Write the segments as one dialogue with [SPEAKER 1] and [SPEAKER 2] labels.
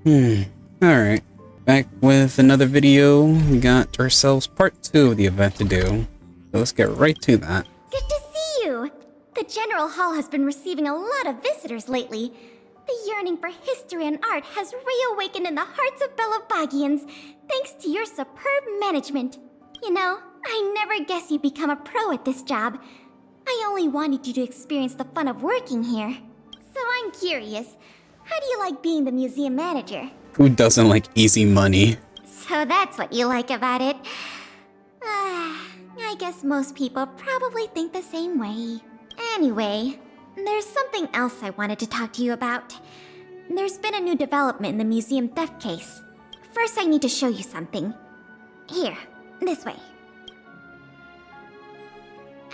[SPEAKER 1] Alright. Back with another video. We got ourselves part 2 of the event to do. So let's get right to that.
[SPEAKER 2] Good to see you! The General Hall has been receiving a lot of visitors lately. The yearning for history and art has reawakened in the hearts of Belobogians, thanks to your superb management. You know, I never guessed you'd become a pro at this job. I only wanted you to experience the fun of working here. So I'm curious, how do you like being the museum manager?
[SPEAKER 1] Who doesn't like easy money?
[SPEAKER 2] So that's what you like about it. I guess most people probably think the same way. Anyway, there's something else I wanted to talk to you about. There's been a new development in the museum theft case. First, I need to show you something. Here, this way.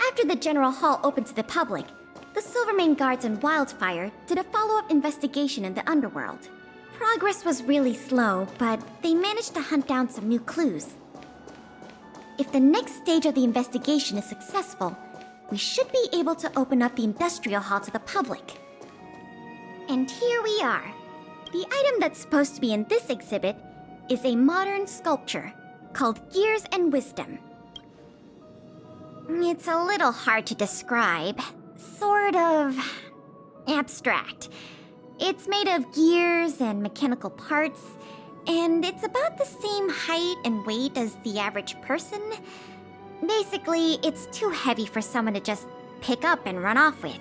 [SPEAKER 2] After the General Hall opened to the public, the Silvermane Guards and Wildfire did a follow-up investigation in the underworld. Progress was really slow, but they managed to hunt down some new clues. If the next stage of the investigation is successful, we should be able to open up the Industrial Hall to the public. And here we are. The item that's supposed to be in this exhibit is a modern sculpture called Gears and Wisdom. It's a little hard to describe. Sort of abstract. It's made of gears and mechanical parts, and it's about the same height and weight as the average person. Basically, it's too heavy for someone to just pick up and run off with.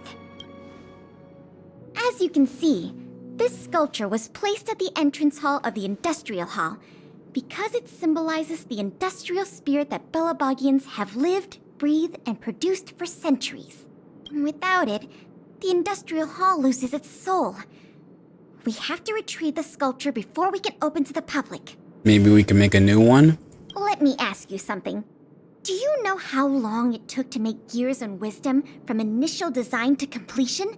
[SPEAKER 2] As you can see, this sculpture was placed at the entrance hall of the Industrial Hall because it symbolizes the industrial spirit that Belobogians have lived, breathed, and produced for centuries. Without it, the Industrial Hall loses its soul. We have to retrieve the sculpture before we can open to the public.
[SPEAKER 1] Maybe we can make a new one?
[SPEAKER 2] Let me ask you something. Do you know how long it took to make Gears and Wisdom from initial design to completion?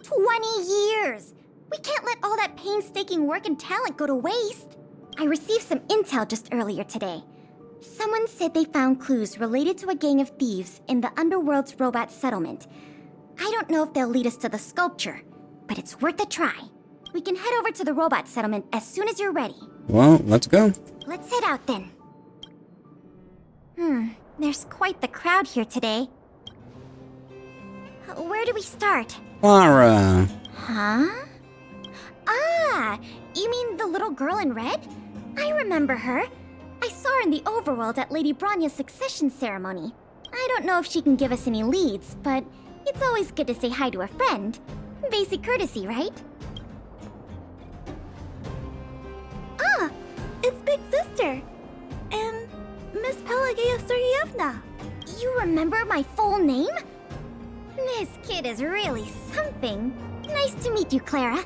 [SPEAKER 2] 20 years! We can't let all that painstaking work and talent go to waste. I received some intel just earlier today. Someone said they found clues related to a gang of thieves in the Underworld's robot settlement. I don't know if they'll lead us to the sculpture, but it's worth a try. We can head over to the robot settlement as soon as you're ready.
[SPEAKER 1] Well, let's go.
[SPEAKER 2] Let's head out then. There's quite the crowd here today. Where do we start?
[SPEAKER 1] Clara.
[SPEAKER 2] Huh? Ah, you mean the little girl in red? I remember her. I saw her in the overworld at Lady Bronya's succession ceremony. I don't know if she can give us any leads, but it's always good to say hi to a friend. Basic courtesy, right? Ah, it's Big Sister. And Miss Pelageya Sergeyevna. You remember my full name? This kid is really something. Nice to meet you, Clara.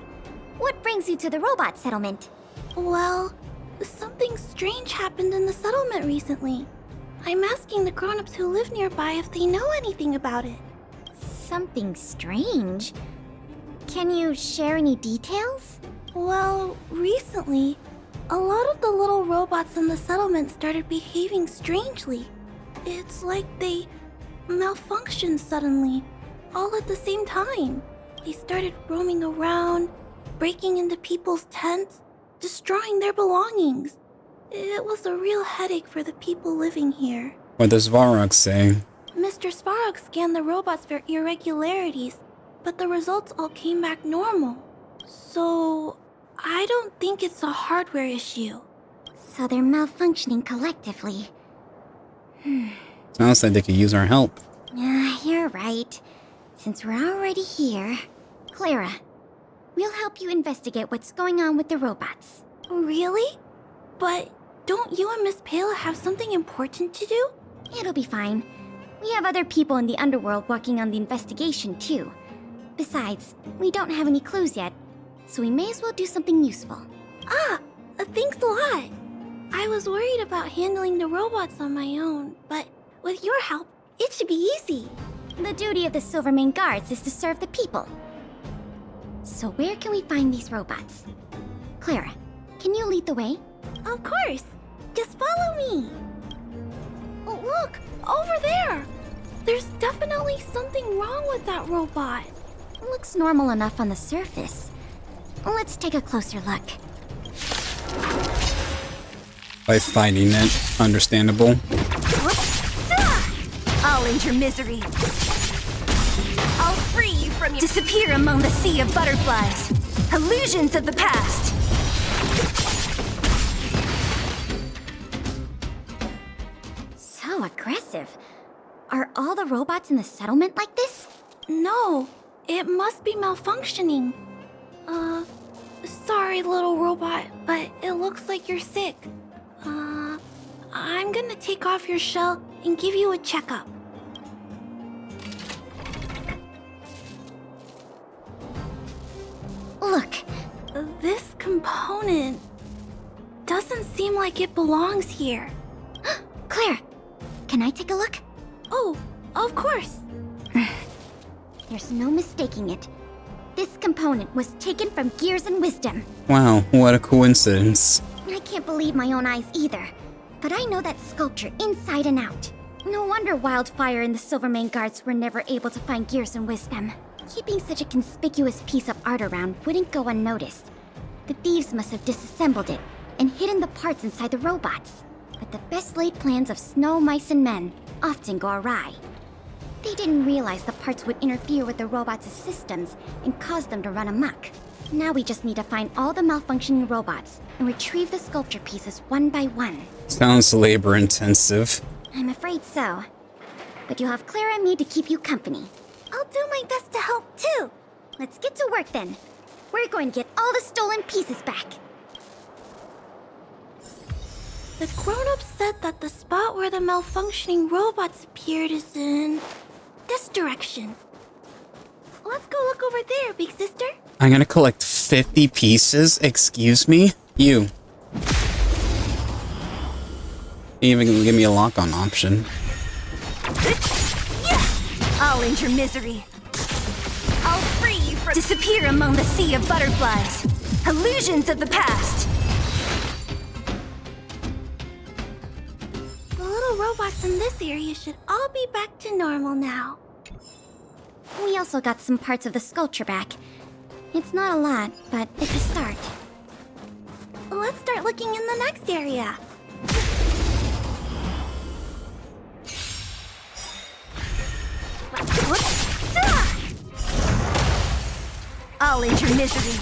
[SPEAKER 2] What brings you to the robot settlement?
[SPEAKER 3] Well, something strange happened in the settlement recently. I'm asking the grown-ups who live nearby if they know anything about it.
[SPEAKER 2] Something strange? Can you share any details?
[SPEAKER 3] Well, recently, a lot of the little robots in the settlement started behaving strangely. It's like they malfunctioned suddenly, all at the same time. They started roaming around, breaking into people's tents, destroying their belongings. It was a real headache for the people living here.
[SPEAKER 1] What does Varrock say?
[SPEAKER 3] Mr. Svarog scanned the robots for irregularities, but the results all came back normal. So, I don't think it's a hardware issue.
[SPEAKER 2] So they're malfunctioning collectively.
[SPEAKER 1] Sounds like they could use our help.
[SPEAKER 2] You're right. Since we're already here... Clara, we'll help you investigate what's going on with the robots.
[SPEAKER 3] Really? But don't you and Miss Pela have something important to do?
[SPEAKER 2] It'll be fine. We have other people in the underworld working on the investigation, too. Besides, we don't have any clues yet, so we may as well do something useful.
[SPEAKER 3] Thanks a lot. I was worried about handling the robots on my own, but with your help, it should be easy.
[SPEAKER 2] The duty of the Silvermane Guards is to serve the people. So where can we find these robots? Clara, can you lead the way?
[SPEAKER 3] Of course. Just follow me. Oh, look, over there. There's definitely something wrong with that robot.
[SPEAKER 2] Looks normal enough on the surface. Let's take a closer look.
[SPEAKER 1] By fighting it. Understandable.
[SPEAKER 4] I'll end your misery. I'll free you from your disappear among the sea of butterflies. Illusions of the past.
[SPEAKER 2] So aggressive. Are all the robots in the settlement like this?
[SPEAKER 3] No, it must be malfunctioning. Sorry, little robot, but it looks like you're sick. I'm gonna take off your shell and give you a checkup.
[SPEAKER 2] Look,
[SPEAKER 3] This component doesn't seem like it belongs here.
[SPEAKER 2] Claire, can I take a look?
[SPEAKER 3] Oh, of course.
[SPEAKER 2] There's no mistaking it. This component was taken from Gears and Wisdom.
[SPEAKER 1] Wow, what a coincidence.
[SPEAKER 2] I can't believe my own eyes either. But I know that sculpture inside and out. No wonder Wildfire and the Silvermane Guards were never able to find Gears and Wisdom. Keeping such a conspicuous piece of art around wouldn't go unnoticed. The thieves must have disassembled it and hidden the parts inside the robots. But the best laid plans of snow, mice, and men often go awry. They didn't realize the parts would interfere with the robots' systems and cause them to run amok. Now we just need to find all the malfunctioning robots and retrieve the sculpture pieces one by one.
[SPEAKER 1] Sounds labor intensive.
[SPEAKER 2] I'm afraid so. But you'll have Clara and me to keep you company. I'll do my best to help too. Let's get to work then. We're going to get all the stolen pieces back.
[SPEAKER 3] The grown-ups said that the spot where the malfunctioning robots appeared is in this direction. Let's go look over there, big sister.
[SPEAKER 1] I'm gonna collect 50 pieces? Excuse me? You. Even give me a lock-on option.
[SPEAKER 4] I'll end your misery. I'll free you from disappear among the sea of butterflies. Illusions of the past.
[SPEAKER 3] The little robots in this area should all be back to normal now.
[SPEAKER 2] We also got some parts of the sculpture back. It's not a lot, but it's a start.
[SPEAKER 3] Let's start looking in the next area.
[SPEAKER 4] I'll end your misery.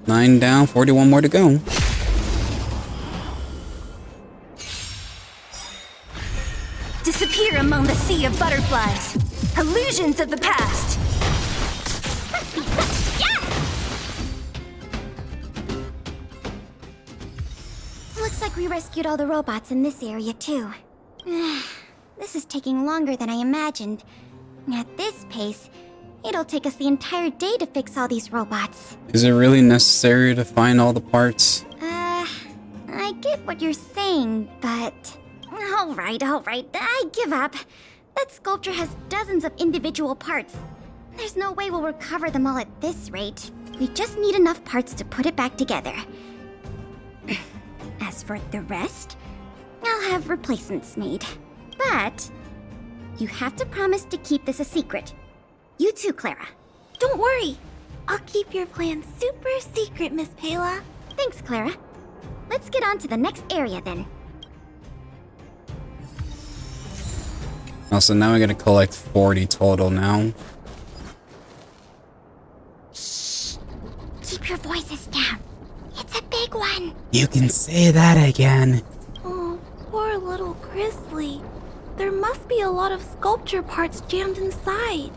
[SPEAKER 1] Nine down, 41 more to go.
[SPEAKER 4] Disappear among the sea of butterflies. Illusions of the past.
[SPEAKER 2] Looks like we rescued all the robots in this area too. This is taking longer than I imagined. At this pace, it'll take us the entire day to fix all these robots.
[SPEAKER 1] Is it really necessary to find all the parts?
[SPEAKER 2] I get what you're saying, but... Alright, I give up. That sculpture has dozens of individual parts. There's no way we'll recover them all at this rate. We just need enough parts to put it back together. As for the rest, I'll have replacements made. But you have to promise to keep this a secret. You too, Clara.
[SPEAKER 3] Don't worry. I'll keep your plan super secret, Miss Pela.
[SPEAKER 2] Thanks, Clara. Let's get on to the next area then.
[SPEAKER 1] Also, now I gotta collect 40 total now.
[SPEAKER 2] Shh. Keep your voices down. It's a big one.
[SPEAKER 1] You can say that again.
[SPEAKER 3] Oh, poor little Grizzly. There must be a lot of sculpture parts jammed inside.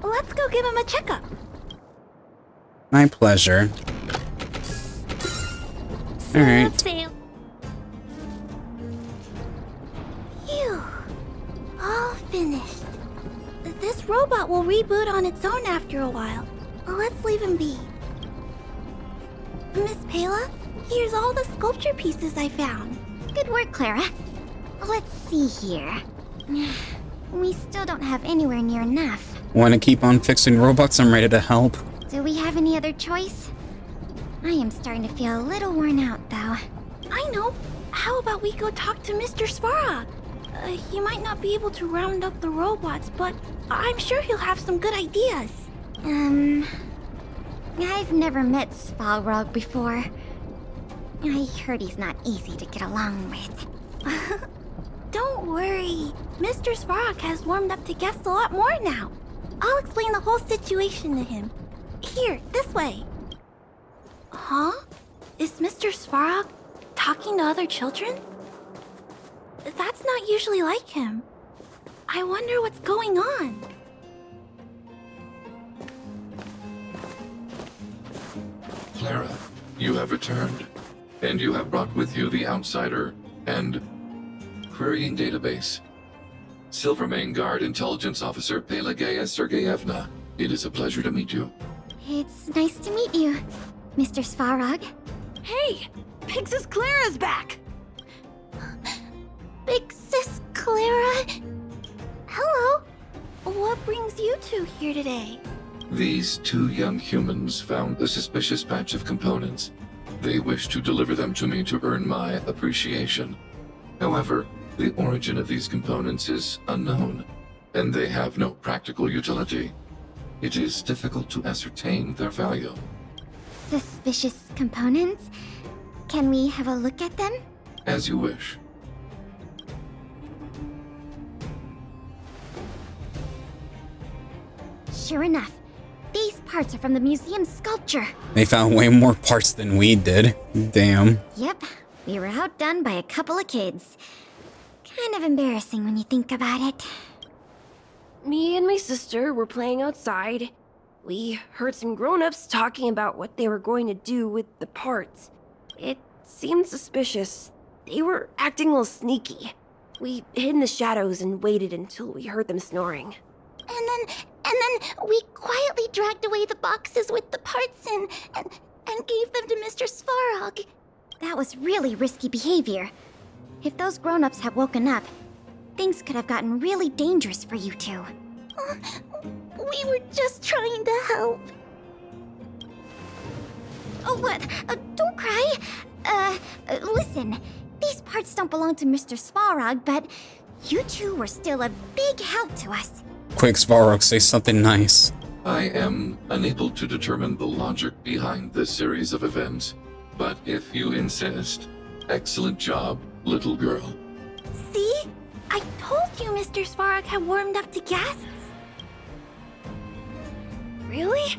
[SPEAKER 3] Let's go give him a checkup.
[SPEAKER 1] My pleasure. Alright.
[SPEAKER 3] Phew. All finished. This robot will reboot on its own after a while. Let's leave him be. Miss Pela, here's all the sculpture pieces I found.
[SPEAKER 2] Good work, Clara. Let's see here. We still don't have anywhere near enough.
[SPEAKER 1] Wanna keep on fixing robots? I'm ready to help.
[SPEAKER 2] Do we have any other choice? I am starting to feel a little worn out, though.
[SPEAKER 3] I know. how about we go talk to Mr. Svarog? He might not be able to round up the robots, but I'm sure he'll have some good ideas.
[SPEAKER 2] I've never met Svarog before. I heard he's not easy to get along with.
[SPEAKER 3] Don't worry. Mr. Svarog has warmed up to guests a lot more now. I'll explain the whole situation to him. Here, this way. Huh? Is Mr. Svarog talking to other children? That's not usually like him. I wonder what's going on.
[SPEAKER 5] Clara, you have returned, and you have brought with you the Outsider and Querying Database. Silvermane Guard Intelligence Officer Pelageya Sergeyevna, it is a pleasure to meet you.
[SPEAKER 2] It's nice to meet you, Mr. Svarog.
[SPEAKER 4] Hey! Big Sis Clara's back!
[SPEAKER 3] Big Sis Clara? Hello. What brings you two here today?
[SPEAKER 5] These two young humans found a suspicious patch of components. They wish to deliver them to me to earn my appreciation. However, the origin of these components is unknown, and they have no practical utility. It is difficult to ascertain their value.
[SPEAKER 2] Suspicious components? Can we have a look at them?
[SPEAKER 5] As you wish.
[SPEAKER 2] Sure enough, these parts are from the museum's sculpture.
[SPEAKER 1] They found way more parts than we did. Damn.
[SPEAKER 2] Yep, we were outdone by a couple of kids. Kind of embarrassing when you think about it.
[SPEAKER 6] Me and my sister were playing outside. We heard some grown-ups talking about what they were going to do with the parts. It seemed suspicious. They were acting a little sneaky. We hid in the shadows and waited until we heard them snoring.
[SPEAKER 3] And then we quietly dragged away the boxes with the parts in and gave them to Mr. Svarog.
[SPEAKER 2] That was really risky behavior. If those grown-ups had woken up, things could have gotten really dangerous for you two.
[SPEAKER 3] We were just trying to help.
[SPEAKER 2] Oh, what? Don't cry. Listen. These parts don't belong to Mr. Svarog, but you two were still a big help to us.
[SPEAKER 1] Quick, Svarog, say something nice.
[SPEAKER 5] I am unable to determine the logic behind this series of events, but if you insist, excellent job, little girl.
[SPEAKER 3] See? I told you Mr. Svarog had warmed up to guests.
[SPEAKER 6] Really?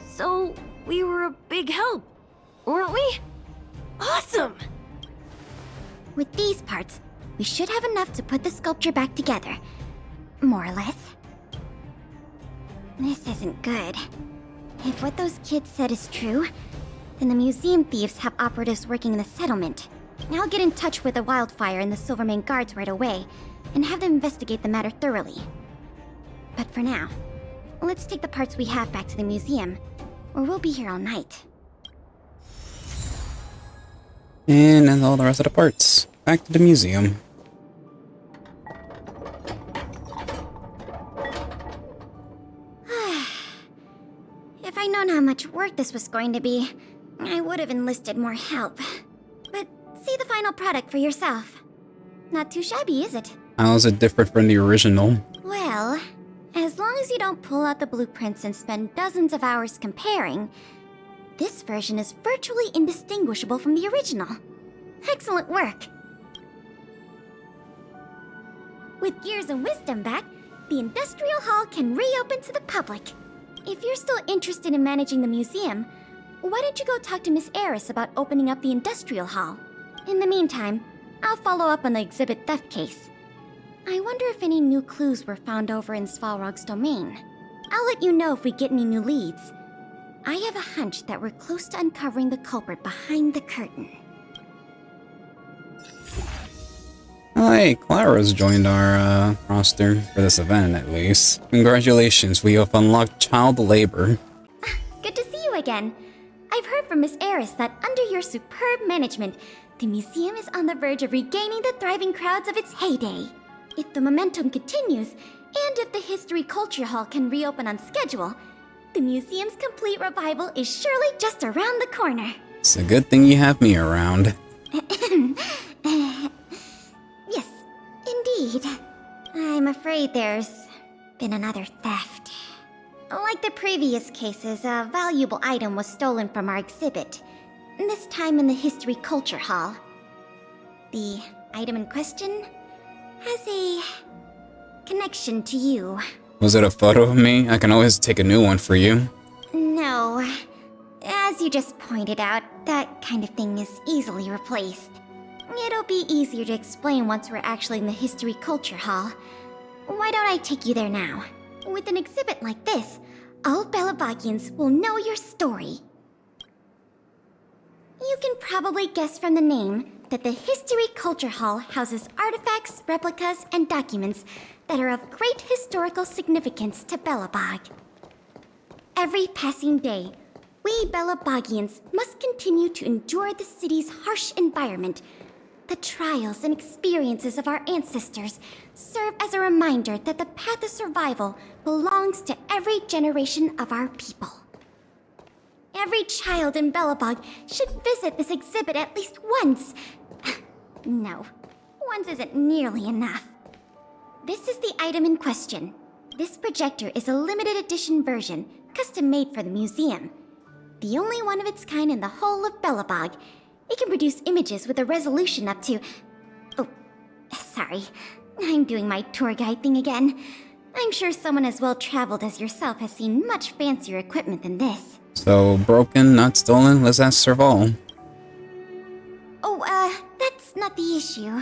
[SPEAKER 6] So, we were a big help, weren't we? Awesome!
[SPEAKER 2] With these parts, we should have enough to put the sculpture back together. More or less. This isn't good. If what those kids said is true, then the museum thieves have operatives working in the settlement. I'll get in touch with the Wildfire and the Silvermane guards right away, and have them investigate the matter thoroughly. But for now, let's take the parts we have back to the museum, or we'll be here all night.
[SPEAKER 1] And then all the rest of the parts. Back to the museum.
[SPEAKER 2] If I'd known how much work this was going to be, I would have enlisted more help. But see the final product for yourself. Not too shabby, is it?
[SPEAKER 1] How is it different from the original?
[SPEAKER 2] Well, as long as you don't pull out the blueprints and spend dozens of hours comparing, this version is virtually indistinguishable from the original. Excellent work! With Gears and Wisdom back, the Industrial Hall can reopen to the public. If you're still interested in managing the museum, why don't you go talk to Miss Eris about opening up the Industrial Hall? In the meantime, I'll follow up on the exhibit theft case. I wonder if any new clues were found over in Svarog's domain. I'll let you know if we get any new leads. I have a hunch that we're close to uncovering the culprit behind the curtain.
[SPEAKER 1] Oh, hey, Clara's joined our roster for this event, at least. Congratulations, we have unlocked child labor.
[SPEAKER 2] Good to see you again. I've heard from Miss Eris that under your superb management, the museum is on the verge of regaining the thriving crowds of its heyday. If the momentum continues, and if the History Culture Hall can reopen on schedule, the museum's complete revival is surely just around the corner.
[SPEAKER 1] It's a good thing you have me around.
[SPEAKER 2] Yes, indeed. I'm afraid there's been another theft. Like the previous cases, a valuable item was stolen from our exhibit. This time in the History Culture Hall. The item in question has a connection to you.
[SPEAKER 1] Was it a photo of me? I can always take a new one for you.
[SPEAKER 2] No. As you just pointed out, that kind of thing is easily replaced. It'll be easier to explain once we're actually in the History Culture Hall. Why don't I take you there now? With an exhibit like this, all Belobogians will know your story. You can probably guess from the name that the History Culture Hall houses artifacts, replicas, and documents that are of great historical significance to Belobog. Every passing day, we Belobogians must continue to endure the city's harsh environment. The trials and experiences of our ancestors serve as a reminder that the path of survival belongs to every generation of our people. Every child in Belobog should visit this exhibit at least once. No, once isn't nearly enough. This is the item in question. This projector is a limited edition version, custom made for the museum. The only one of its kind in the whole of Belobog. It can produce images with a resolution up to... Oh, sorry. I'm doing my tour guide thing again. I'm sure someone as well-traveled as yourself has seen much fancier equipment than this.
[SPEAKER 1] So, broken, not stolen, let's ask Serval.
[SPEAKER 2] Oh, that's not the issue.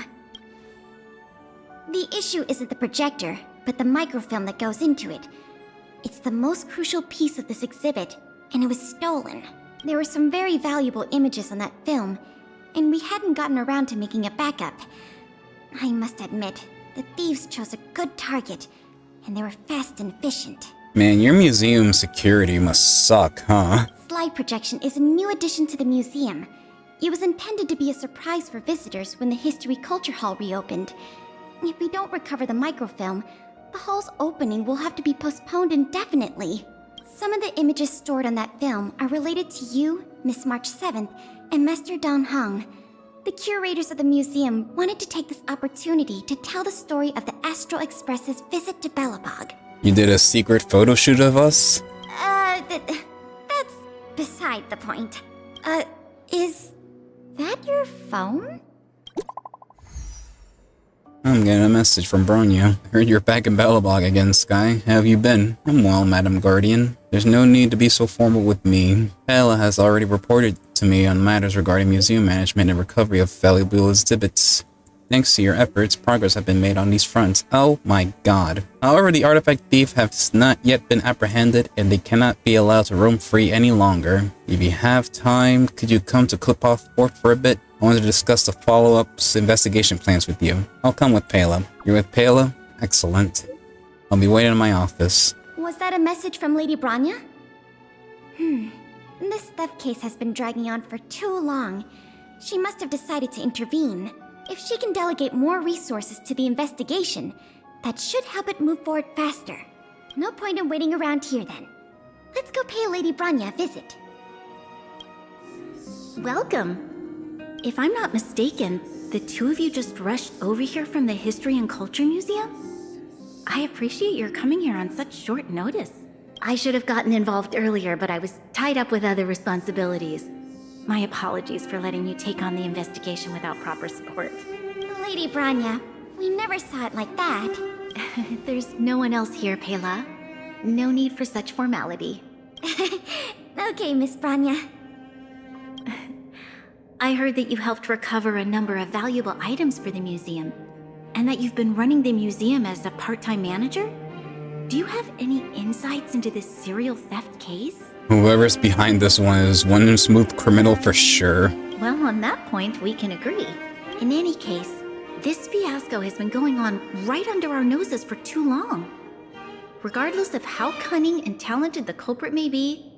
[SPEAKER 2] The issue isn't the projector, but the microfilm that goes into it. It's the most crucial piece of this exhibit, and it was stolen. There were some very valuable images on that film, and we hadn't gotten around to making a backup. I must admit, the thieves chose a good target, and they were fast and efficient.
[SPEAKER 1] Man, your museum security must suck, huh?
[SPEAKER 2] Slide projection is a new addition to the museum. It was intended to be a surprise for visitors when the History Culture Hall reopened. If we don't recover the microfilm, the hall's opening will have to be postponed indefinitely. Some of the images stored on that film are related to you, Miss March 7th, and Master Don Hong. The curators of the museum wanted to take this opportunity to tell the story of the Astral Express's visit to Belobog.
[SPEAKER 1] You did a secret photo shoot of us?
[SPEAKER 2] That's beside the point. Is that your phone?
[SPEAKER 1] I'm getting a message from Bronya. Heard you're back in Belobog again, Sky. How have you been? I'm well, Madam Guardian. There's no need to be so formal with me. Paella has already reported to me on matters regarding museum management and recovery of valuable exhibits. Thanks to your efforts, progress has been made on these fronts. Oh my god. However, the artifact thief has not yet been apprehended and they cannot be allowed to roam free any longer. If you have time, could you come to Clipoff Port for a bit? I want to discuss the follow-up investigation plans with you. I'll come with Paella. You're with Paella? Excellent. I'll be waiting in my office.
[SPEAKER 2] Was that a message from Lady Bronya? This theft case has been dragging on for too long. She must have decided to intervene. If she can delegate more resources to the investigation, that should help it move forward faster. No point in waiting around here then. Let's go pay Lady Bronya a visit.
[SPEAKER 3] Welcome. If I'm not mistaken, the two of you just rushed over here from the History and Culture Museum? I appreciate your coming here on such short notice. I should have gotten involved earlier, but I was tied up with other responsibilities. My apologies for letting you take on the investigation without proper support.
[SPEAKER 2] Lady Bronya, we never saw it like that.
[SPEAKER 3] There's no one else here, Paella. No need for such formality.
[SPEAKER 2] Okay, Miss Bronya.
[SPEAKER 3] I heard that you helped recover a number of valuable items for the museum, and that you've been running the museum as a part-time manager? Do you have any insights into this serial theft case?
[SPEAKER 1] Whoever's behind this one is one smooth criminal for sure.
[SPEAKER 3] Well, on that point, we can agree. In any case, this fiasco has been going on right under our noses for too long. Regardless of how cunning and talented the culprit may be,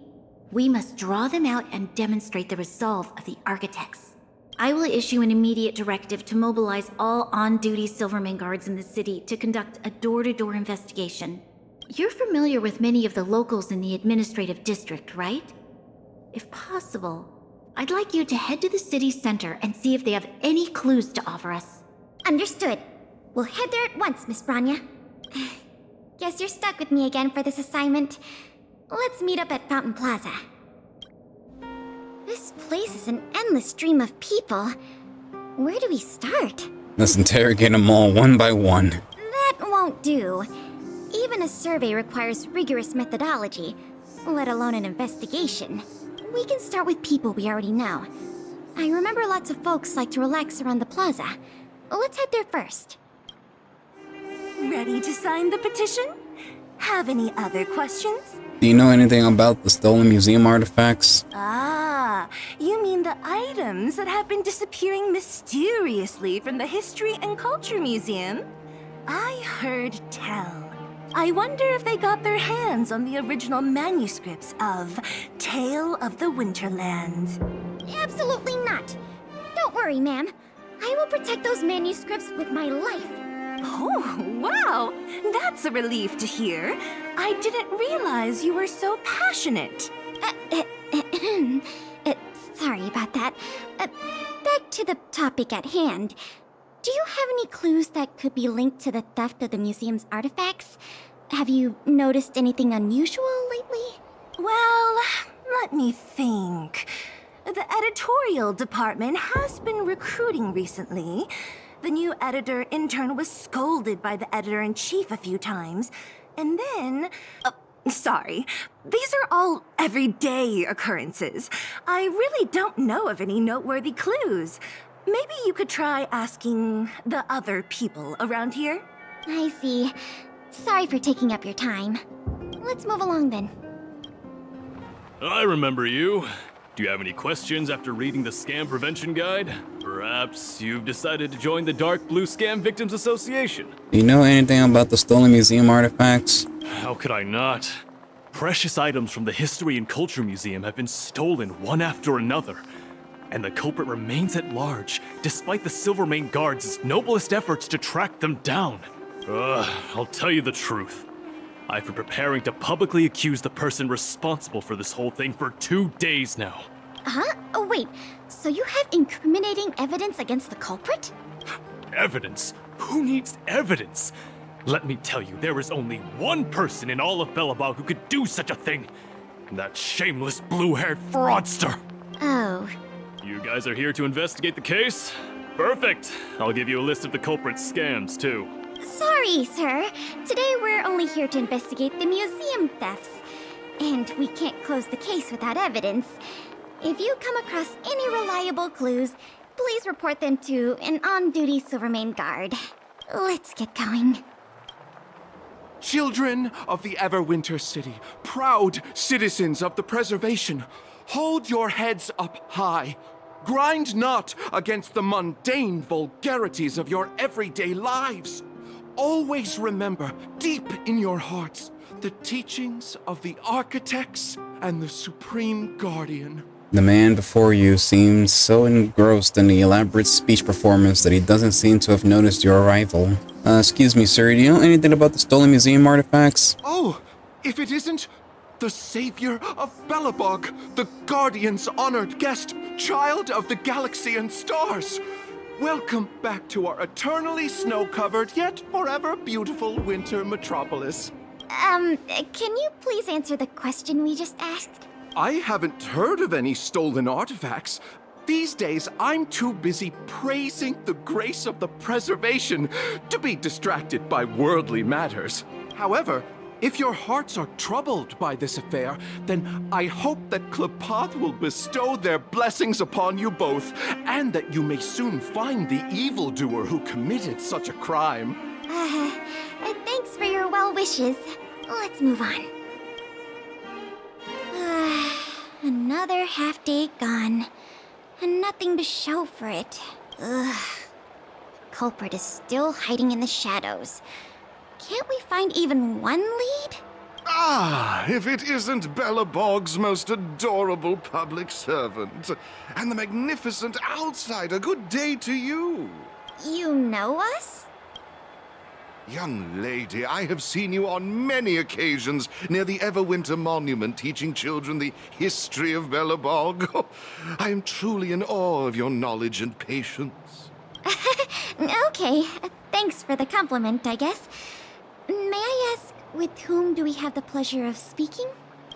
[SPEAKER 3] we must draw them out and demonstrate the resolve of the architects. I will issue an immediate directive to mobilize all on-duty Silverman guards in the city to conduct a door-to-door investigation. You're familiar with many of the locals in the administrative district, right? If possible,
[SPEAKER 7] I'd like you to head to the city center and see if they have any clues to offer us.
[SPEAKER 2] Understood. We'll head there at once, Miss Branya. Guess you're stuck with me again for this assignment. Let's meet up at Fountain Plaza. This place is an endless stream of people. Where do we start?
[SPEAKER 1] Let's interrogate them all one by one.
[SPEAKER 2] That won't do. Even a survey requires rigorous methodology, let alone an investigation. We can start with people we already know. I remember lots of folks like to relax around the plaza. Let's head there first.
[SPEAKER 4] Ready to sign the petition? Have any other questions?
[SPEAKER 1] Do you know anything about the stolen museum artifacts?
[SPEAKER 4] Ah, you mean the items that have been disappearing mysteriously from the History and Culture Museum? I heard tell. I wonder if they got their hands on the original manuscripts of Tale of the Winterlands.
[SPEAKER 2] Absolutely not. Don't worry, ma'am. I will protect those manuscripts with my life.
[SPEAKER 4] Oh, wow! That's a relief to hear. I didn't realize you were so passionate.
[SPEAKER 2] Sorry about that. Back to the topic at hand. Do you have any clues that could be linked to the theft of the museum's artifacts? Have you noticed anything unusual lately?
[SPEAKER 4] Well, let me think. The editorial department has been recruiting recently. The new editor-intern was scolded by the editor-in-chief a few times. And then... sorry. These are all everyday occurrences. I really don't know of any noteworthy clues. Maybe you could try asking the other people around here?
[SPEAKER 2] I see. Sorry for taking up your time. Let's move along then.
[SPEAKER 8] I remember you. Do you have any questions after reading the Scam Prevention Guide? Perhaps you've decided to join the Dark Blue Scam Victims Association.
[SPEAKER 1] Do you know anything about the stolen museum artifacts?
[SPEAKER 8] How could I not? Precious items from the History and Culture Museum have been stolen one after another, and the culprit remains at large, despite the Silvermane Guard's noblest efforts to track them down. I'll tell you the truth. I've been preparing to publicly accuse the person responsible for this whole thing for 2 days now.
[SPEAKER 2] Huh? Oh, wait. So you have incriminating evidence against the culprit?
[SPEAKER 8] Evidence? Who needs evidence? Let me tell you, there is only one person in all of Belobog who could do such a thing. That shameless blue-haired fraudster.
[SPEAKER 2] Oh.
[SPEAKER 8] You guys are here to investigate the case? Perfect. I'll give you a list of the culprit's scams, too.
[SPEAKER 2] Sorry, sir. Today we're only here to investigate the museum thefts. And we can't close the case without evidence. If you come across any reliable clues, please report them to an on-duty Silvermane Guard. Let's get going.
[SPEAKER 9] Children of the Everwinter City, proud citizens of the preservation, hold your heads up high. Grind not against the mundane vulgarities of your everyday lives. Always remember, deep in your hearts, the teachings of the architects and the Supreme Guardian.
[SPEAKER 1] The man before you seems so engrossed in the elaborate speech performance that he doesn't seem to have noticed your arrival. Excuse me, sir, do you know anything about the stolen museum artifacts?
[SPEAKER 9] Oh, if it isn't the savior of Belobog, the Guardian's honored guest, child of the galaxy and stars. Welcome back to our eternally snow-covered yet forever beautiful winter metropolis.
[SPEAKER 2] Can you please answer the question we just asked?
[SPEAKER 9] I haven't heard of any stolen artifacts. These days, I'm too busy praising the grace of the preservation to be distracted by worldly matters. However, if your hearts are troubled by this affair, then I hope that Klepath will bestow their blessings upon you both, and that you may soon find the evildoer who committed such a crime.
[SPEAKER 2] Thanks for your well wishes. Let's move on. Another half day gone, and nothing to show for it. Ugh. The culprit is still hiding in the shadows. Can't we find even one lead?
[SPEAKER 10] Ah, if it isn't Belobog's most adorable public servant, and the magnificent outsider, good day to you.
[SPEAKER 2] You know us?
[SPEAKER 10] Young lady, I have seen you on many occasions near the Everwinter Monument teaching children the history of Belobog. I am truly in awe of your knowledge and patience.
[SPEAKER 2] Okay, thanks for the compliment, I guess. May I ask, with whom do we have the pleasure of speaking?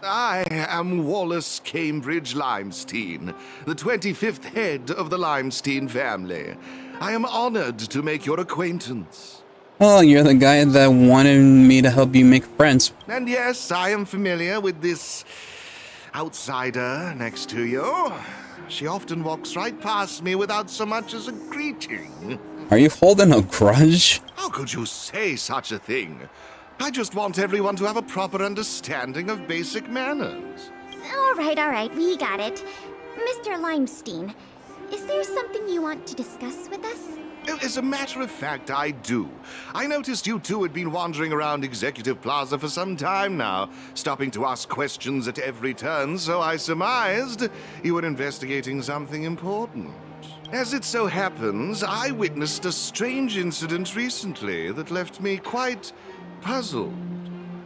[SPEAKER 10] I am Wallace Cambridge Limestein, the 25th head of the Limestein family. I am honored to make your acquaintance.
[SPEAKER 1] Oh, you're the guy that wanted me to help you make friends.
[SPEAKER 10] And yes, I am familiar with this outsider next to you. She often walks right past me without so much as a greeting.
[SPEAKER 1] Are you holding a grudge?
[SPEAKER 10] How could you say such a thing? I just want everyone to have a proper understanding of basic manners.
[SPEAKER 2] All right, we got it. Mr. Limestein, is there something you want to discuss with us?
[SPEAKER 10] As a matter of fact, I do. I noticed you two had been wandering around Executive Plaza for some time now, stopping to ask questions at every turn, so I surmised you were investigating something important. As it so happens, I witnessed a strange incident recently that left me quite puzzled.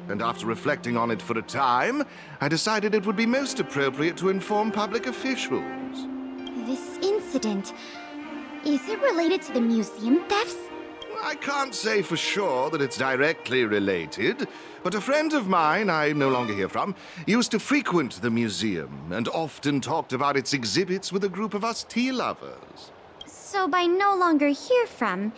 [SPEAKER 10] And after reflecting on it for a time, I decided it would be most appropriate to inform public officials.
[SPEAKER 2] This incident... is it related to the museum thefts?
[SPEAKER 10] I can't say for sure that it's directly related, but a friend of mine I no longer hear from used to frequent the museum and often talked about its exhibits with a group of us tea lovers.
[SPEAKER 2] So by no longer hear from,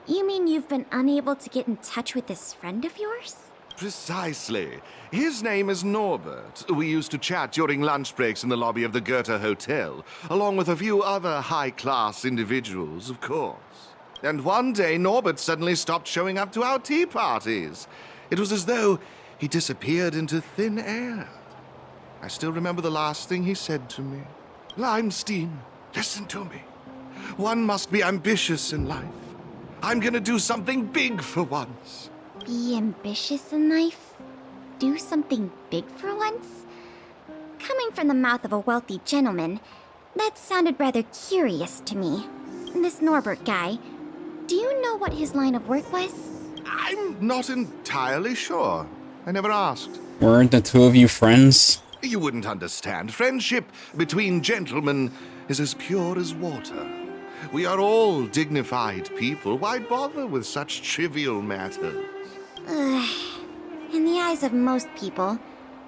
[SPEAKER 2] you mean you've been unable to get in touch with this friend of yours?
[SPEAKER 10] Precisely. His name is Norbert. We used to chat during lunch breaks in the lobby of the Goethe Hotel, along with a few other high-class individuals, of course. And one day, Norbert suddenly stopped showing up to our tea parties. It was as though he disappeared into thin air. I still remember the last thing he said to me. Limestein, listen to me. One must be ambitious in life. I'm gonna do something big for once.
[SPEAKER 2] Be ambitious in life? Do something big for once? Coming from the mouth of a wealthy gentleman, that sounded rather curious to me. This Norbert guy, do you know what his line of work was?
[SPEAKER 10] I'm not entirely sure. I never asked.
[SPEAKER 1] Weren't the two of you friends?
[SPEAKER 10] You wouldn't understand. Friendship between gentlemen is as pure as water. We are all dignified people. Why bother with such trivial matters?
[SPEAKER 2] In the eyes of most people,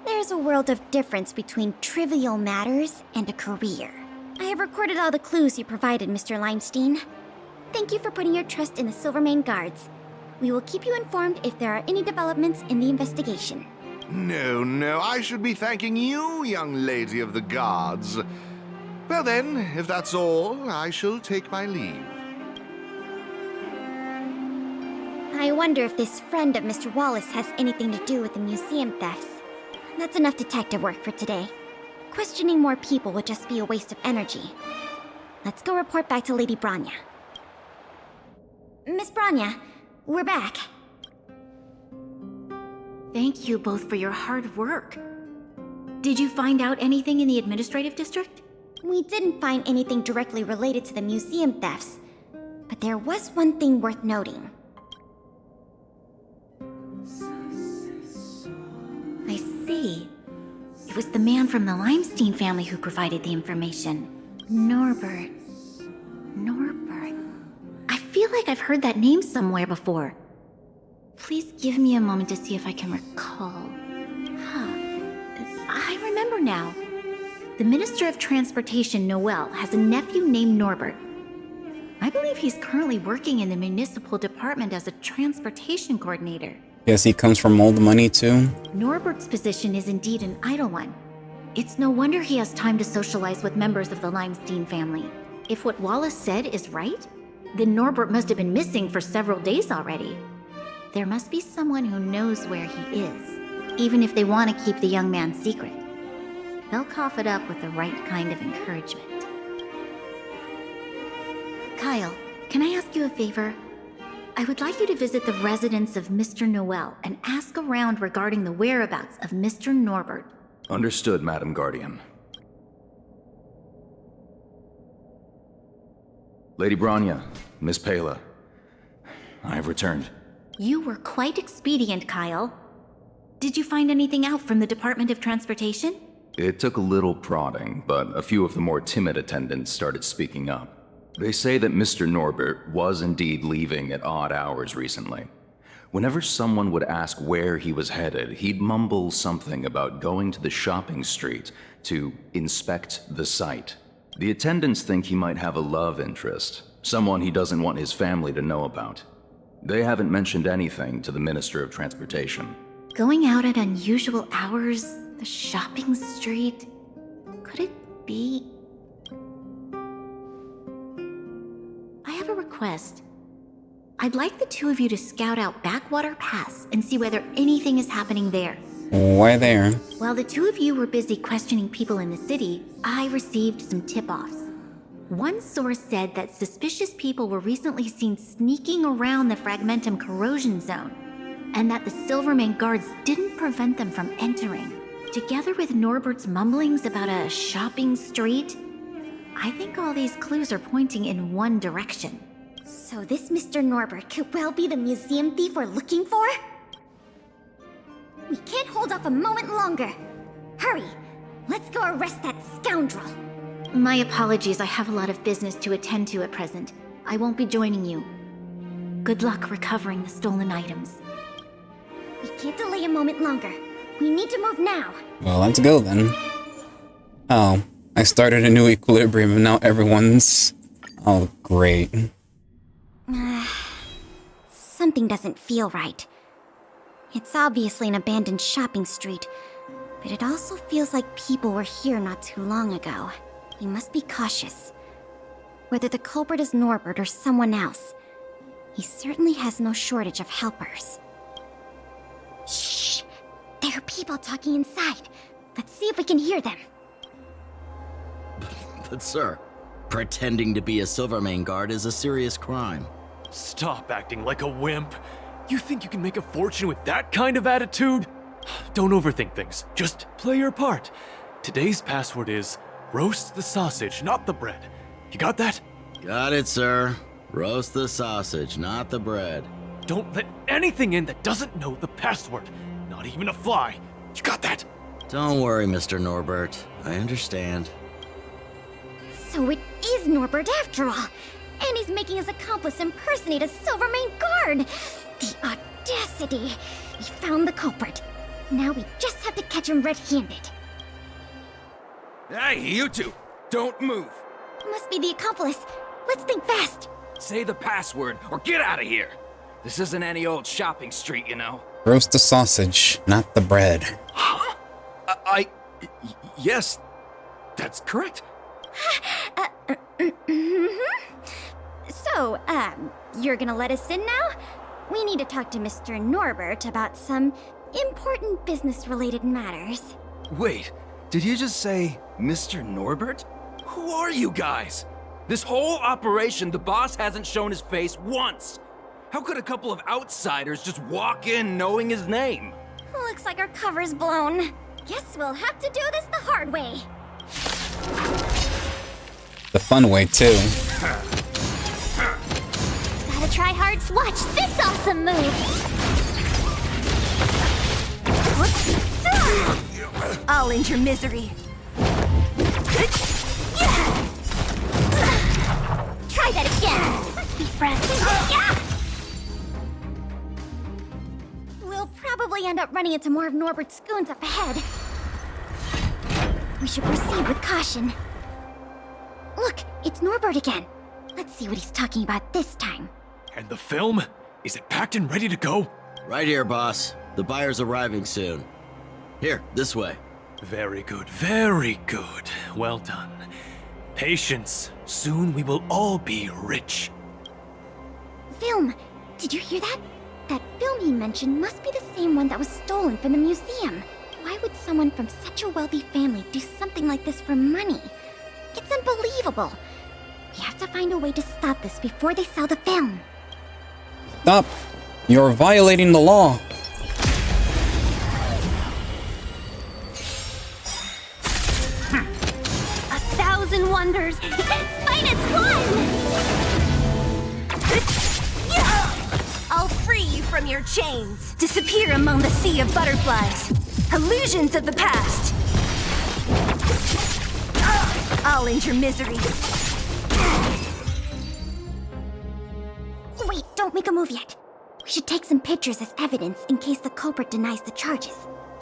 [SPEAKER 2] there's a world of difference between trivial matters and a career. I have recorded all the clues you provided, Mr. Limestein. Thank you for putting your trust in the Silvermane Guards. We will keep you informed if there are any developments in the investigation.
[SPEAKER 10] No, I should be thanking you, young lady of the Guards. Well then, if that's all, I shall take my leave.
[SPEAKER 2] I wonder if this friend of Mr. Wallace has anything to do with the museum thefts. That's enough detective work for today. Questioning more people would just be a waste of energy. Let's go report back to Lady Branya. Miss Branya, we're back.
[SPEAKER 7] Thank you both for your hard work. Did you find out anything in the administrative district?
[SPEAKER 2] We didn't find anything directly related to the museum thefts, but there was one thing worth noting.
[SPEAKER 7] I see. It was the man from the Limestein family who provided the information. Norbert. I feel like I've heard that name somewhere before. Please give me a moment to see if I can recall. I remember now. The Minister of Transportation, Noel, has a nephew named Norbert. I believe he's currently working in the municipal department as a transportation coordinator.
[SPEAKER 1] Guess he comes from old money too?
[SPEAKER 7] Norbert's position is indeed an idle one. It's no wonder he has time to socialize with members of the Limestein family. If what Wallace said is right, then Norbert must have been missing for several days already. There must be someone who knows where he is, even if they want to keep the young man secret. They'll cough it up with the right kind of encouragement. Kyle, can I ask you a favor? I would like you to visit the residence of Mr. Noel and ask around regarding the whereabouts of Mr. Norbert.
[SPEAKER 11] Understood, Madam Guardian. Lady Branya, Miss Pela, I have returned.
[SPEAKER 7] You were quite expedient, Kyle. Did you find anything out from the Department of Transportation?
[SPEAKER 11] It took a little prodding, but a few of the more timid attendants started speaking up. They say that Mr. Norbert was indeed leaving at odd hours recently. Whenever someone would ask where he was headed, he'd mumble something about going to the shopping street to inspect the site. The attendants think he might have a love interest, someone he doesn't want his family to know about. They haven't mentioned anything to the Minister of Transportation.
[SPEAKER 7] Going out at unusual hours, the shopping street. Could it be? I have a request. I'd like the two of you to scout out Backwater Pass and see whether anything is happening there.
[SPEAKER 1] Why there?
[SPEAKER 7] While the two of you were busy questioning people in the city, I received some tip-offs. One source said that suspicious people were recently seen sneaking around the Fragmentum corrosion zone, and that the Silvermane guards didn't prevent them from entering. Together with Norbert's mumblings about a shopping street, I think all these clues are pointing in one direction.
[SPEAKER 2] So this Mr. Norbert could well be the museum thief we're looking for? We can't hold off a moment longer. Hurry! Let's go arrest that scoundrel!
[SPEAKER 7] My apologies, I have a lot of business to attend to at present. I won't be joining you. Good luck recovering the stolen items.
[SPEAKER 2] We can't delay a moment longer. We need to move now.
[SPEAKER 1] Well, let's go then. Oh, I started a new equilibrium and now everyone's... Oh, great.
[SPEAKER 2] Something doesn't feel right. It's obviously an abandoned shopping street, but it also feels like people were here not too long ago. We must be cautious. Whether the culprit is Norbert or someone else, he certainly has no shortage of helpers. Shh! There are people talking inside. Let's see if we can hear them.
[SPEAKER 12] But sir, pretending to be a Silvermane guard is a serious crime.
[SPEAKER 8] Stop acting like a wimp. You think you can make a fortune with that kind of attitude? Don't overthink things. Just play your part. Today's password is roast the sausage, not the bread. You got that?
[SPEAKER 12] Got it, sir. Roast the sausage, not the bread.
[SPEAKER 8] Don't let anything in that doesn't know the password. Not even a fly. You got that?
[SPEAKER 12] Don't worry, Mr. Norbert. I understand.
[SPEAKER 2] So it is Norbert after all. And he's making his accomplice impersonate a Silvermane guard. The audacity. We found the culprit. Now we just have to catch him red-handed.
[SPEAKER 13] Hey, you two! Don't move!
[SPEAKER 2] Must be the accomplice. Let's think fast.
[SPEAKER 13] Say the password, or get out of here! This isn't any old shopping street, you know.
[SPEAKER 1] Roast the sausage, not the bread.
[SPEAKER 13] Huh? Yes, that's correct.
[SPEAKER 2] So, you're gonna let us in now? We need to talk to Mr. Norbert about some important business-related matters.
[SPEAKER 13] Wait, did you just say Mr. Norbert? Who are you guys? This whole operation, the boss hasn't shown his face once. How could a couple of outsiders just walk in knowing his name?
[SPEAKER 2] Looks like our cover's blown. Guess we'll have to do this the hard way.
[SPEAKER 1] The fun way, too.
[SPEAKER 2] Gotta try hard to watch this awesome move!
[SPEAKER 4] I'll end your misery.
[SPEAKER 2] Try that again! Let's be friends. We'll probably end up running into more of Norbert's goons up ahead. We should proceed with caution. Look, it's Norbert again. Let's see what he's talking about this time.
[SPEAKER 8] And the film? Is it packed and ready to go?
[SPEAKER 12] Right here, boss. The buyer's arriving soon. Here, this way.
[SPEAKER 8] Very good, very good. Well done. Patience. Soon we will all be rich.
[SPEAKER 2] Film! Did you hear that? That film he mentioned must be the same one that was stolen from the museum. Why would someone from such a wealthy family do something like this for money? It's unbelievable. We have to find a way to stop this before they sell the film.
[SPEAKER 1] Stop! You're violating the law.
[SPEAKER 4] 1,000 wonders. -1. I'll free you from from your chains. Disappear among the sea of butterflies. Illusions of the past. I'll end your misery.
[SPEAKER 2] Wait, don't make a move yet. We should take some pictures as evidence in case the culprit denies the charges.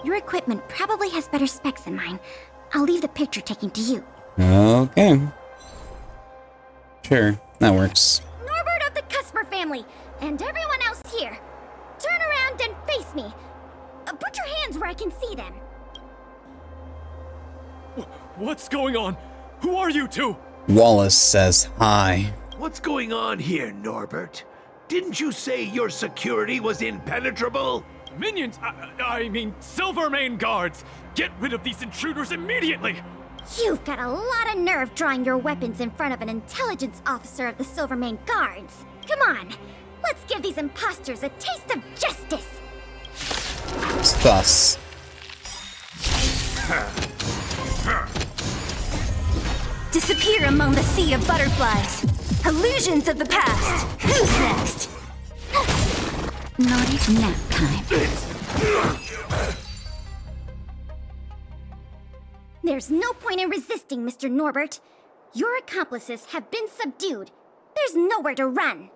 [SPEAKER 2] Your equipment probably has better specs than mine. I'll leave the picture taking to you.
[SPEAKER 1] Okay. Sure, that works.
[SPEAKER 2] Norbert of the Cusper family, and everyone else here. Turn around and face me. Put your hands where I can see them.
[SPEAKER 8] What's going on? Who are you two?
[SPEAKER 1] Wallace says hi.
[SPEAKER 14] What's going on here, Norbert? Didn't you say your security was impenetrable?
[SPEAKER 8] Minions! I mean, Silvermane guards! Get rid of these intruders immediately!
[SPEAKER 2] You've got a lot of nerve drawing your weapons in front of an intelligence officer of the Silvermane Guards. Come on, let's give these imposters a taste of justice.
[SPEAKER 1] Thus.
[SPEAKER 4] Disappear among the sea of butterflies. Illusions of the past. Who's next?
[SPEAKER 7] Naughty nap time.
[SPEAKER 2] There's no point in resisting, Mr. Norbert. Your accomplices have been subdued. There's nowhere to run.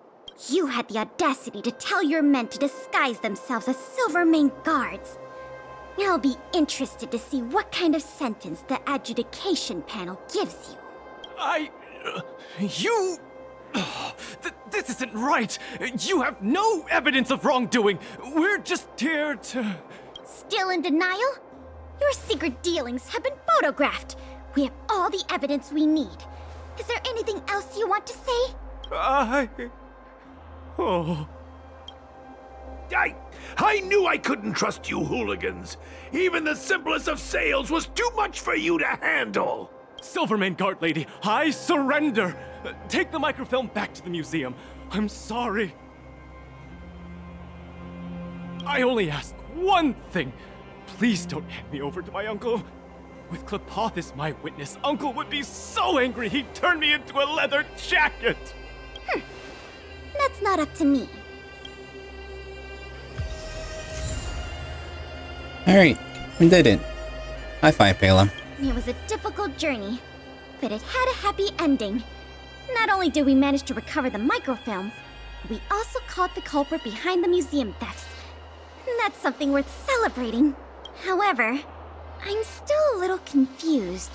[SPEAKER 2] You had the audacity to tell your men to disguise themselves as Silvermane guards. I'll be interested to see what kind of sentence the adjudication panel gives you.
[SPEAKER 8] This isn't right! You have no evidence of wrongdoing! We're just here to...
[SPEAKER 2] Still in denial? Your secret dealings have been photographed. We have all the evidence we need. Is there anything else you want to say?
[SPEAKER 14] I knew I couldn't trust you hooligans. Even the simplest of sales was too much for you to handle.
[SPEAKER 8] Silvermane Guard Lady, I surrender! Take the microfilm back to the museum. I'm sorry. I only ask one thing. Please don't hand me over to my uncle. With Klepoth as my witness, Uncle would be so angry he'd turn me into a leather jacket!
[SPEAKER 2] That's not up to me.
[SPEAKER 1] Alright, we did it. High five, Pela.
[SPEAKER 2] It was a difficult journey, but it had a happy ending. Not only did we manage to recover the microfilm, we also caught the culprit behind the museum thefts. That's something worth celebrating. However, I'm still a little confused.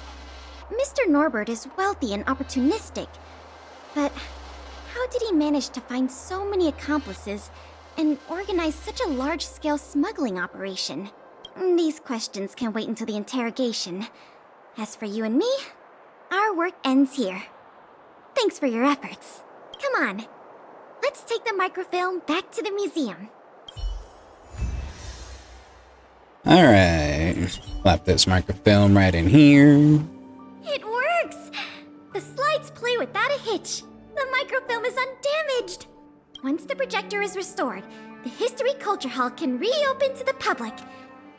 [SPEAKER 2] Mr. Norbert is wealthy and opportunistic, but how did he manage to find so many accomplices and organize such a large-scale smuggling operation? These questions can wait until the interrogation. As for you and me, our work ends here. Thanks for your efforts. Come on, let's take the microfilm back to the museum.
[SPEAKER 1] Alright, slap this microfilm right in here.
[SPEAKER 2] It works! The slides play without a hitch. The microfilm is undamaged. Once the projector is restored, the History Culture Hall can reopen to the public.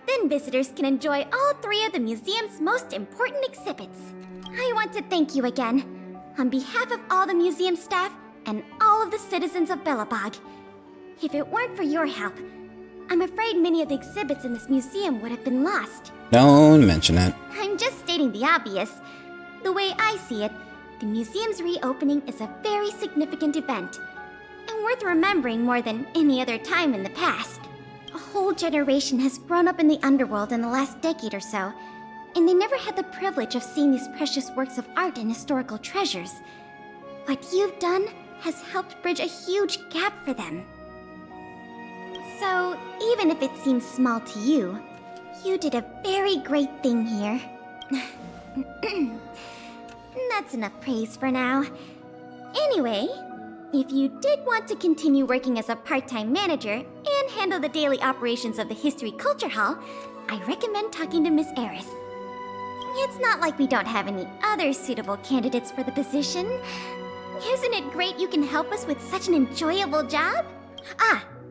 [SPEAKER 2] Then visitors can enjoy all three of the museum's most important exhibits. I want to thank you again, on behalf of all the museum staff and all of the citizens of Belobog. If it weren't for your help, I'm afraid many of the exhibits in this museum would have been lost.
[SPEAKER 1] Don't mention it.
[SPEAKER 2] I'm just stating the obvious. The way I see it, the museum's reopening is a very significant event, and worth remembering more than any other time in the past. A whole generation has grown up in the underworld in the last decade or so, and they never had the privilege of seeing these precious works of art and historical treasures. What you've done has helped bridge a huge gap for them. So, even if it seems small to you, you did a very great thing here. That's enough praise for now. Anyway, if you did want to continue working as a part-time manager and handle the daily operations of the History Culture Hall, I recommend talking to Miss Eris. It's not like we don't have any other suitable candidates for the position. Isn't it great you can help us with such an enjoyable job?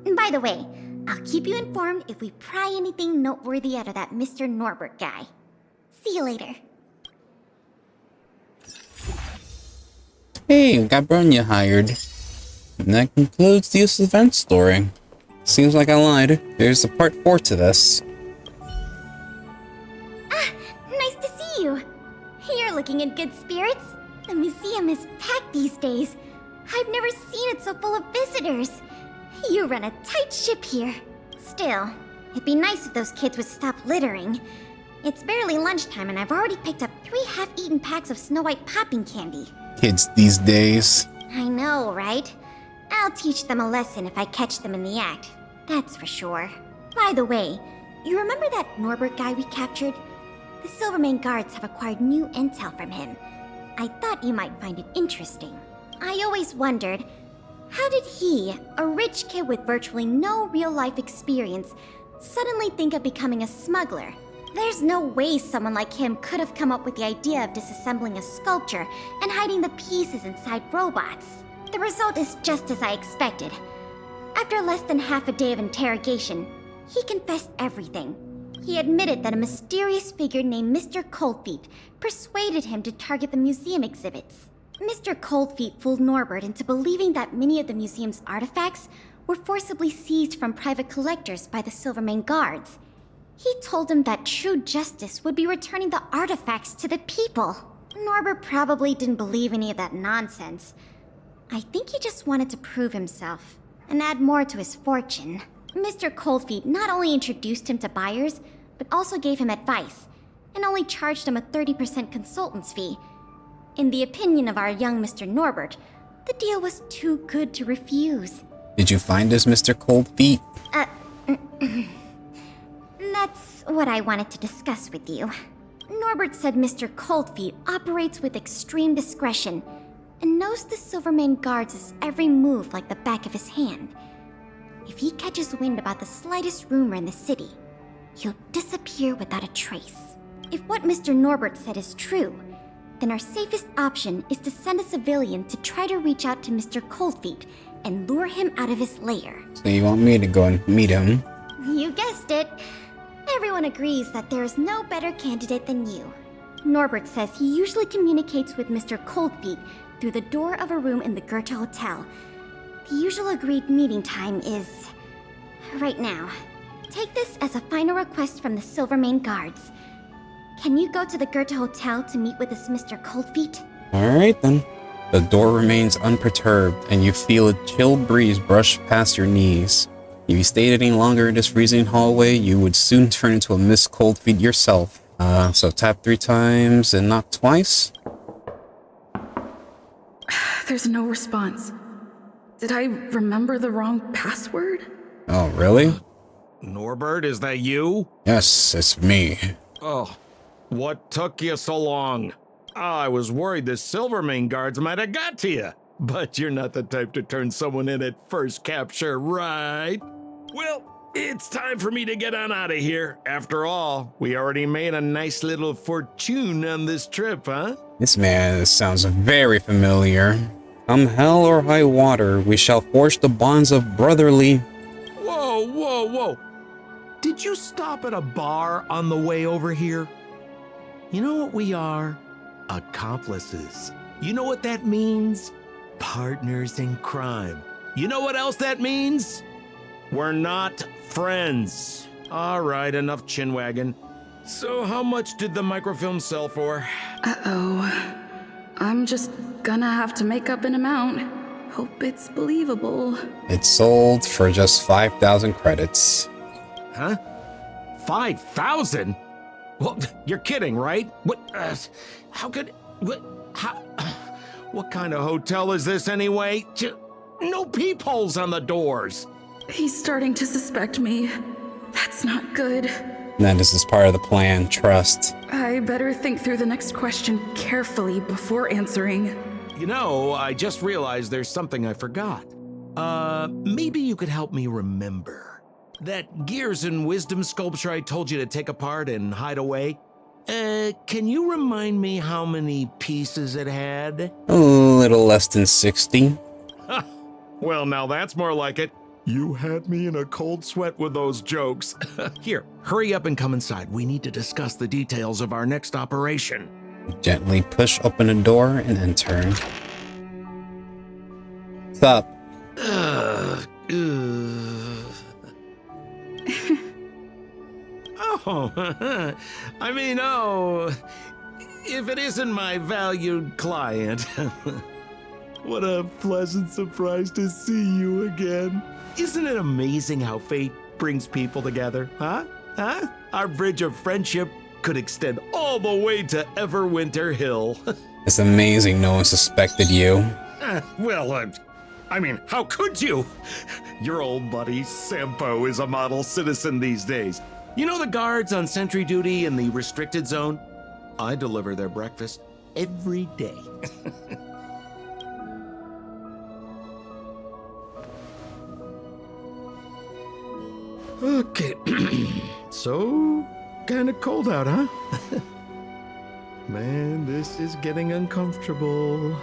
[SPEAKER 2] And by the way, I'll keep you informed if we pry anything noteworthy out of that Mr. Norbert guy. See you later.
[SPEAKER 1] Hey, we got Bronya hired. And that concludes this event story. Seems like I lied. There's a part 4 to this.
[SPEAKER 2] Ah, nice to see you. You're looking in good spirits. The museum is packed these days. I've never seen it so full of visitors. You run a tight ship here. Still, it'd be nice if those kids would stop littering. It's barely lunchtime and I've already picked up 3 half-eaten packs of Snow White popping candy.
[SPEAKER 1] Kids these days.
[SPEAKER 2] I know, right? I'll teach them a lesson if I catch them in the act. That's for sure. By the way, you remember that Norbert guy we captured? The Silvermane guards have acquired new intel from him. I thought you might find it interesting. I always wondered, how did he, a rich kid with virtually no real-life experience, suddenly think of becoming a smuggler? There's no way someone like him could have come up with the idea of disassembling a sculpture and hiding the pieces inside robots. The result is just as I expected. After less than half a day of interrogation, he confessed everything. He admitted that a mysterious figure named Mr. Coldfeet persuaded him to target the museum exhibits. Mr. Coldfeet fooled Norbert into believing that many of the museum's artifacts were forcibly seized from private collectors by the Silvermane guards. He told him that true justice would be returning the artifacts to the people. Norbert probably didn't believe any of that nonsense. I think he just wanted to prove himself and add more to his fortune. Mr. Coldfeet not only introduced him to buyers, but also gave him advice, and only charged him a 30% consultant's fee. In the opinion of our young Mr. Norbert, the deal was too good to refuse.
[SPEAKER 1] Did you find this Mr. Coldfeet?
[SPEAKER 2] That's what I wanted to discuss with you. Norbert said Mr. Coldfeet operates with extreme discretion and knows the Silvermane guards' every move like the back of his hand. If he catches wind about the slightest rumor in the city, he'll disappear without a trace. If what Mr. Norbert said is true, then our safest option is to send a civilian to try to reach out to Mr. Coldfeet and lure him out of his lair.
[SPEAKER 1] So you want me to go and meet him?
[SPEAKER 2] You guessed it. Everyone agrees that there is no better candidate than you. Norbert says he usually communicates with Mr. Coldfeet through the door of a room in the Goethe Hotel. The usual agreed meeting time is right now. Take this as a final request from the Silvermane guards. Can you go to the Goethe Hotel to meet with this Mr. Coldfeet?
[SPEAKER 1] Alright then. The door remains unperturbed, and you feel a chill breeze brush past your knees. If you stayed any longer in this freezing hallway, you would soon turn into a Miss Coldfeet yourself. So tap 3 times and knock twice?
[SPEAKER 15] There's no response. Did I remember the wrong password?
[SPEAKER 1] Oh, really?
[SPEAKER 14] Norbert, is that you?
[SPEAKER 1] Yes, it's me.
[SPEAKER 14] Oh, what took you so long? I was worried the Silvermane guards might have got to you. But you're not the type to turn someone in at first capture, right? Well, it's time for me to get on out of here. After all, we already made a nice little fortune on this trip, huh?
[SPEAKER 1] This man sounds very familiar. Come hell or high water, we shall forge the bonds of brotherly...
[SPEAKER 14] Whoa, whoa, whoa. Did you stop at a bar on the way over here? You know what we are? Accomplices. You know what that means? Partners in crime. You know what else that means? We're not friends. All right, enough chinwagging. So how much did the microfilm sell for?
[SPEAKER 15] Uh-oh. I'm just gonna have to make up an amount. Hope it's believable.
[SPEAKER 1] It sold for just 5,000 credits.
[SPEAKER 14] Huh? 5,000? Well, you're kidding, right? What? How could? What? How? What kind of hotel is this anyway? No peepholes on the doors.
[SPEAKER 15] He's starting to suspect me. That's not good.
[SPEAKER 1] Then this is part of the plan, trust.
[SPEAKER 15] I better think through the next question carefully before answering.
[SPEAKER 14] You know, I just realized there's something I forgot. Maybe you could help me remember. That Gears and Wisdom sculpture I told you to take apart and hide away? Can you remind me how many pieces it had?
[SPEAKER 1] A little less than 60.
[SPEAKER 14] Well, now that's more like it. You had me in a cold sweat with those jokes. Here, hurry up and come inside. We need to discuss the details of our next operation.
[SPEAKER 1] Gently push open a door and enter. What's up?
[SPEAKER 14] Oh, I mean, oh, if it isn't my valued client. What a pleasant surprise to see you again. Isn't it amazing how fate brings people together, huh? Huh? Our bridge of friendship could extend all the way to Everwinter Hill.
[SPEAKER 1] It's amazing no one suspected you.
[SPEAKER 14] Well, I mean, how could you? Your old buddy Sampo is a model citizen these days. You know the guards on sentry duty in the restricted zone? I deliver their breakfast every day. Okay, so kind of cold out, huh? Man, this is getting uncomfortable.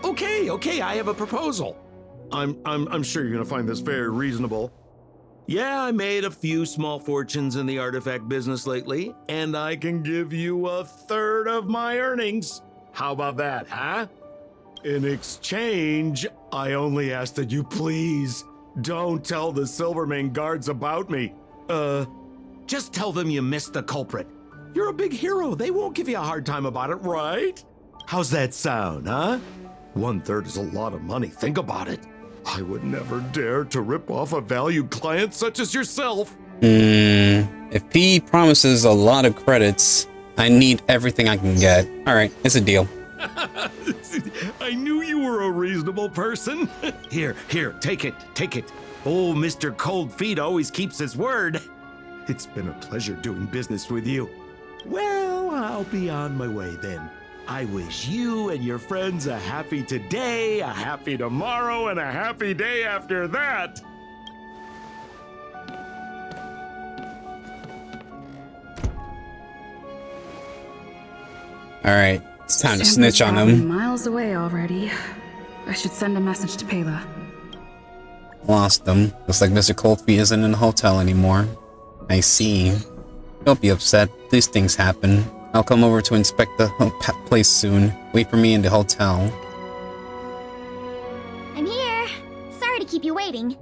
[SPEAKER 14] Okay, I have a proposal. I'm sure you're gonna find this very reasonable. Yeah, I made a few small fortunes in the artifact business lately, and I can give you 1/3 of my earnings. How about that, huh? In exchange, I only ask that you please don't tell the Silvermane guards about me. Just tell them you missed the culprit. You're a big hero. They won't give you a hard time about it, right? How's that sound, huh? 1/3 is a lot of money. Think about it. I would never dare to rip off a valued client such as yourself.
[SPEAKER 1] If P promises a lot of credits, I need everything I can get. All right, it's a deal.
[SPEAKER 14] I knew you were a reasonable person. Here, take it. Oh, Mr. Cold Feet always keeps his word. It's been a pleasure doing business with you. Well, I'll be on my way then. I wish you and your friends a happy today, a happy tomorrow, and a happy day after that.
[SPEAKER 1] All right, it's time to
[SPEAKER 15] Santa's
[SPEAKER 1] snitch on
[SPEAKER 15] probably
[SPEAKER 1] him.
[SPEAKER 15] Miles away already. I should send a message to Pela.
[SPEAKER 1] Lost them. Looks like Mr. Coldfeet isn't in the hotel anymore. I see. Don't be upset. These things happen. I'll come over to inspect the place soon. Wait for me in the hotel.
[SPEAKER 2] I'm here. Sorry to keep you waiting.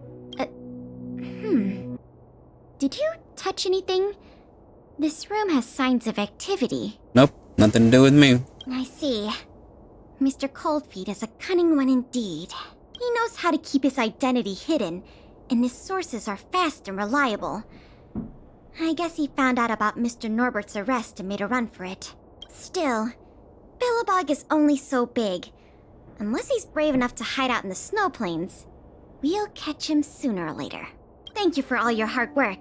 [SPEAKER 2] Did you touch anything? This room has signs of activity.
[SPEAKER 1] Nope, nothing to do with me.
[SPEAKER 2] I see. Mr. Coldfeet is a cunning one indeed. He knows how to keep his identity hidden, and his sources are fast and reliable. I guess he found out about Mr. Norbert's arrest and made a run for it. Still, Belobog is only so big. Unless he's brave enough to hide out in the snow plains, we'll catch him sooner or later. Thank you for all your hard work.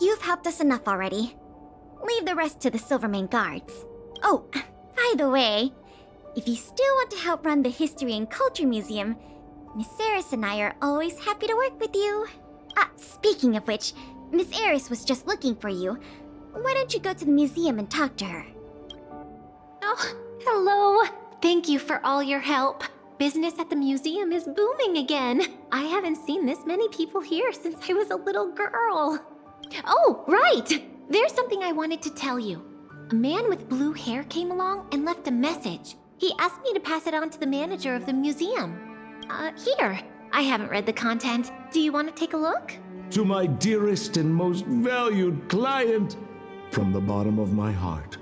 [SPEAKER 2] You've helped us enough already. Leave the rest to the Silvermane guards. Oh, by the way, if you still want to help run the History and Culture Museum, Miss Eris and I are always happy to work with you. Speaking of which, Miss Eris was just looking for you. Why don't you go to the museum and talk to her?
[SPEAKER 7] Oh, hello. Thank you for all your help. Business at the museum is booming again. I haven't seen this many people here since I was a little girl. Oh, right! There's something I wanted to tell you. A man with blue hair came along and left a message. He asked me to pass it on to the manager of the museum. Here. I haven't read the content. Do you want to take a look?
[SPEAKER 14] To my dearest and most valued client, from the bottom of my heart,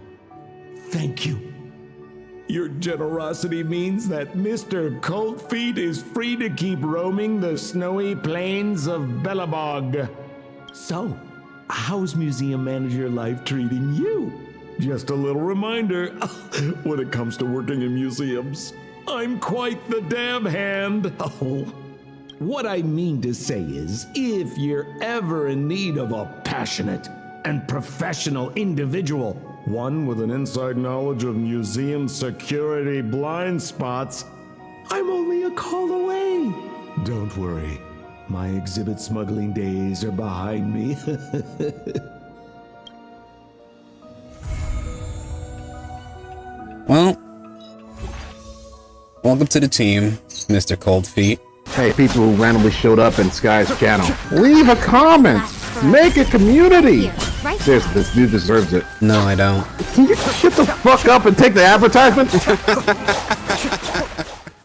[SPEAKER 14] thank you. Your generosity means that Mr. Coldfeet is free to keep roaming the snowy plains of Belobog. So, how's museum manager life treating you? Just a little reminder, when it comes to working in museums, I'm quite the dab hand. Oh. What I mean to say is, if you're ever in need of a passionate and professional individual, one with an inside knowledge of museum security blind spots, I'm only a call away. Don't worry, my exhibit smuggling days are behind me.
[SPEAKER 1] Well, welcome to the team, Mr. Coldfeet.
[SPEAKER 16] Hey, people who randomly showed up in Sky's channel, leave a comment! Make a community! Seriously, this dude deserves it.
[SPEAKER 1] No, I don't.
[SPEAKER 16] Can you shut the fuck up and take the advertisement?